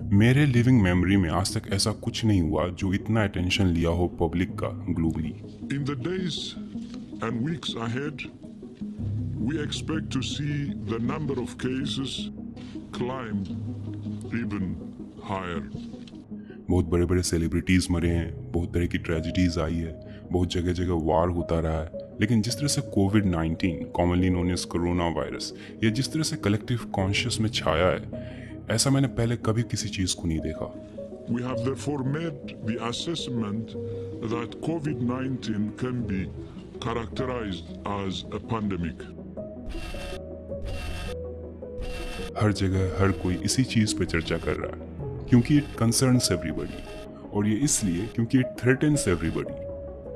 मेरे living memory में आज तक ऐसा कुछ नहीं हुआ जो इतना अटेंशन लिया हो पब्लिक का globally. In the days and weeks ahead, we expect to see the number of cases climb even higher. बहुत बड़े बड़े सेलिब्रिटीज़ मरे हैं, बहुत तरह की ट्रेजिडीज़ आई है, बहुत जगह जगह वार होता रहा है, लेकिन जिस तरह से कोविड-19 commonly known as corona virus ये जिस तरह से कलेक्टिव कॉन्शियस में छाया है, ऐसा मैंने पहले कभी किसी चीज़ को नहीं देखा। We have therefore made the assessment that COVID-19 can be characterized as a pandemic. हर जगह हर कोई इसी चीज़ पे चर्चा कर रहा है क्योंकि इट कंसर्न्स एवरीबडी, और ये इसलिए क्योंकि इट थ्रेटन्स एवरीबडी।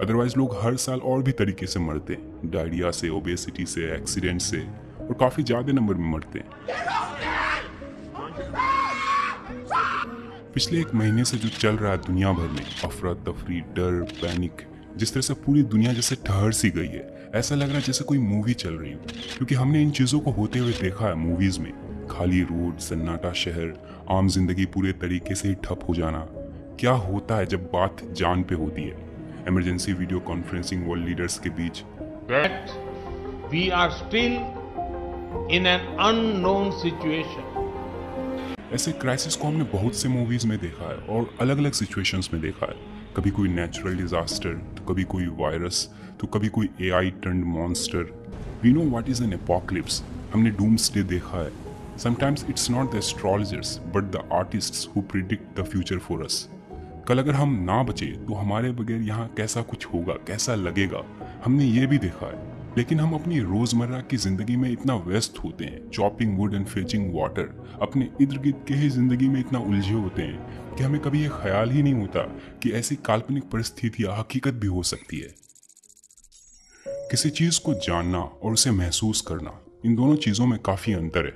अदरवाइज लोग हर साल और भी तरीके से मरते हैं, डायरिया से, ओबेसिटी से, एक्सीडेंट से, और काफ़ी ज़्यादा नंबर में मरते हैं। पिछले एक महीने से जो चल रहा है दुनिया भर में, अफरा तफरी, डर, पैनिक, जिस तरह से पूरी दुनिया जैसे ठहर सी गई है, ऐसा लग रहा है जैसे कोई मूवी चल रही हो, क्योंकि हमने इन चीज़ों को होते हुए देखा है मूवीज़ में। खाली रोड, सन्नाटा शहर, आम जिंदगी पूरे तरीके से ही ठप हो जाना। क्या होता है जब बात जान पे होती है? Emergency video conferencing world leaders के बीच। That we are still in an unknown situation. ऐसे क्राइसिस को हमने बहुत से मूवीज में देखा है और अलग अलग सिचुएशंस में देखा है। कभी कोई नेचुरल डिजास्टर, तो कभी कोई वायरस, तो कभी कोई AI turned monster. We know what is an apocalypse. हमने डूम्सडे देखा है। Sometimes it's not the astrologers but the artists who predict the future for us. कल अगर हम ना बचे तो हमारे बगैर यहाँ कैसा कुछ होगा, कैसा लगेगा, हमने ये भी देखा है। लेकिन हम अपनी रोजमर्रा की जिंदगी में इतना व्यस्त होते हैं, chopping would and fetching water, अपने इर्द गिर्द के ही जिंदगी में इतना उलझे होते हैं कि हमें कभी ये ख्याल ही नहीं होता कि ऐसी काल्पनिक परिस्थितियां हकीकत भी हो सकती है। किसी चीज को जानना और उसे महसूस करना, इन दोनों चीजों में काफी अंतर है।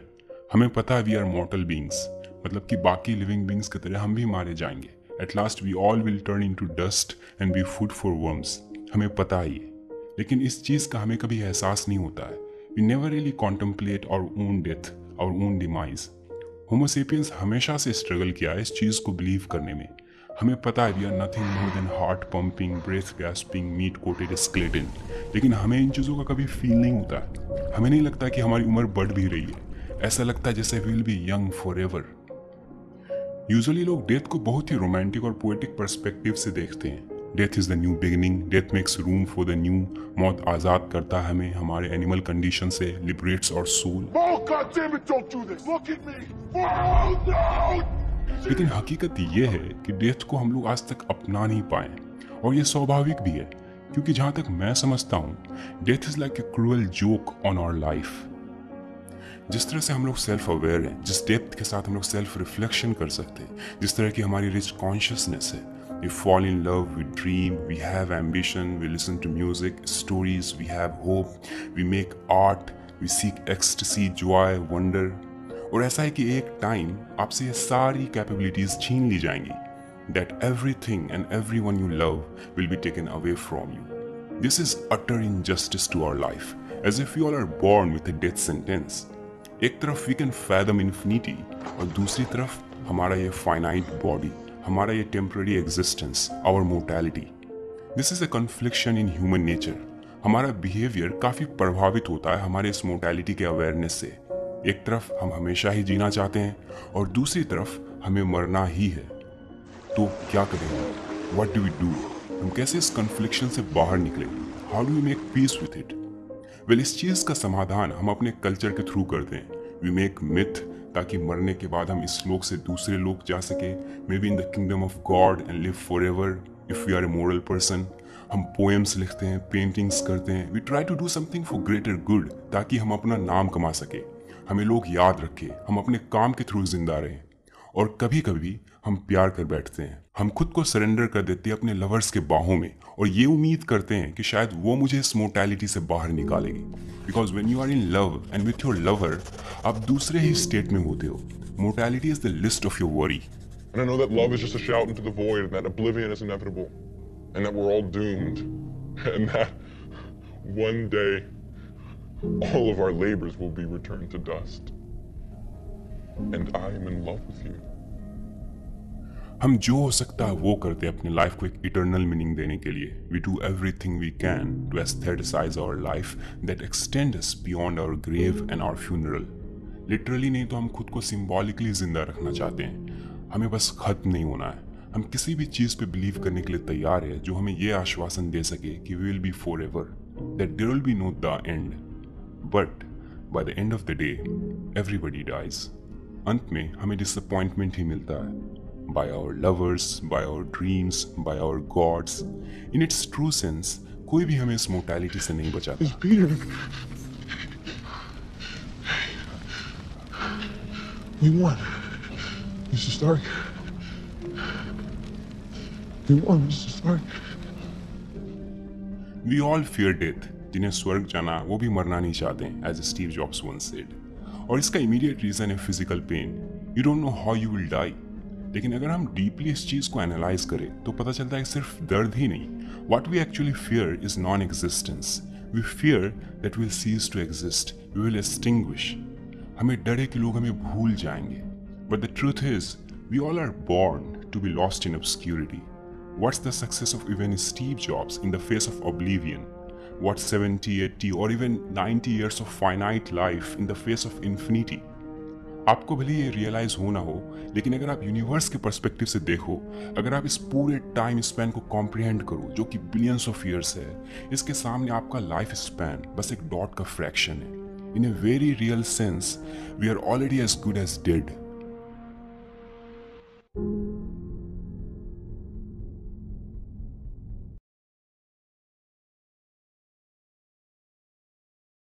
हमें पता है वी आर मॉर्टल बींग्स, मतलब कि बाकी लिविंग बींग्स की तरह हम भी मारे जाएंगे। At last we all will turn into dust and be food for worms. हमें पता ही है, लेकिन इस चीज का हमें कभी एहसास नहीं होता है। We never really contemplate our own death, our own demise. Homo sapiens हमेशा से स्ट्रगल किया है इस चीज को बिलीव करने में। हमें पता है we are nothing more than heart pumping, breath gasping, meat coated skeleton, लेकिन हमें इन चीजों का कभी फील नहीं होता। हमें नहीं लगता कि हमारी उम्र बढ़ भी रही है। ऐसा लगता है जैसे we will be young forever. Usually लोग डेथ को बहुत ही रोमांटिक और पोएटिक पर्सपेक्टिव से देखते हैं। Death is the new beginning, death makes room for the new. मौत आजाद करता है हमें हमारे एनिमल कंडीशन से, लिबरेट्स और सोल। लेकिन हकीकत ये है कि डेथ को हम लोग आज तक अपना नहीं पाए, और ये स्वाभाविक भी है, क्योंकि जहां तक मैं समझता हूं, death is like a cruel joke on our life. जिस तरह से हम लोग सेल्फ अवेयर हैं, जिस डेप्थ के साथ हम लोग सेल्फ रिफ्लेक्शन कर सकते हैं, जिस तरह की हमारी रिच कॉन्शियसनेस है, we fall in love, we dream, we have ambition, we listen to music, stories, we have hope, we make art, we seek ecstasy, joy, wonder। और ऐसा है कि एक टाइम आपसे ये सारी कैपेबिलिटीज छीन ली जाएंगी। That everything and everyone you love will be taken away from you. This is utter injustice to our life, as if we all are born with a death sentence। एक तरफ we can fathom infinity, और दूसरी तरफ हमारा ये finite body, हमारा ये temporary existence, our mortality. This is a confliction in human nature. हमारा बिहेवियर काफी प्रभावित होता है हमारे इस मोर्टैलिटी के अवेयरनेस से। एक तरफ हम हमेशा ही जीना चाहते हैं और दूसरी तरफ हमें मरना ही है। तो क्या करेंगे? What do we do? हम कैसे इस कन्फ्लिक्शन से बाहर निकले? How do we make peace with it? Well, इस चीज का समाधान हम अपने कल्चर के थ्रू करते हैं। वी मेक मिथ, ताकि मरने के बाद हम इस लोक से दूसरे लोक जा सके, may be in the kingdom of God and live forever if we are a moral person. हम पोएम्स लिखते हैं, पेंटिंग्स करते हैं, we try to do something for greater good, ताकि हम अपना नाम कमा सके, हमें लोग याद रखें, हम अपने काम के थ्रू जिंदा रहें। और कभी कभी हम प्यार कर बैठते हैं, हम खुद को सरेंडर कर देते हैं अपने लवर्स के बाहों में, और ये उम्मीद करते हैं कि शायद वो मुझे इस मोर्टैलिटी से बाहर निकालेगी। Because when you are in love and with your lover, आप दूसरे ही स्टेट में होते हो। Mortality is the least of your worry. And I know that love is just a shout into the void, and that oblivion is inevitable, and that we're all doomed, and that one day all of our labors will be returned to dust. And I am in love with you. हम जो हो सकता है वो करते हैं अपने life को एक इटर्नल मीनिंग देने के लिए. We do everything we can to aestheticize our life that extend us beyond our grave and our funeral. Literally नहीं तो हम खुद को सिंबॉलिकली जिंदा रखना चाहते हैं. हमें बस खत्म नहीं होना है. हम किसी भी चीज़ पे बिलीव करने के लिए तैयार है जो हमें ये आश्वासन दे सके कि we will be forever, that there will be no the end. But by the end of the day everybody dies. अंत में हमें डिसअपॉइंटमेंट ही मिलता है. By our lovers, by our dreams, by our gods. In its true sense कोई भी हमें इस मोर्टैलिटी से नहीं बचाता. It's Peter. We won. Mr. Stark. We won, Mr. Stark. We all fear death. जिन्हें स्वर्ग जाना वो भी मरना नहीं चाहते, as Steve Jobs once said. और इसका इमीडिएट रीजन है physical pain. You don't know how you will die. लेकिन अगर हम डीपली इस चीज को एनालाइज करें तो पता चलता है कि सिर्फ दर्द ही नहीं. What we actually fear is non existence. We fear that will cease to exist. We will extinguish. हमें डर है कि लोग हमें भूल जाएंगे. But the truth is we all are born to be lost in obscurity. What's the success of even Steve Jobs in the face of oblivion? What's 70, 80 or even 90 years of finite life in the face of infinity? आपको भले ये realise हो ना हो, लेकिन अगर आप universe के पर्सपेक्टिव से देखो, अगर आप इस पूरे टाइम स्पैन को कॉम्प्रिहेंड करो जो कि बिलियंस ऑफ ईयर्स है, इसके सामने आपका लाइफ स्पैन बस एक डॉट का फ्रैक्शन है. In a very real sense, we are already as good as dead.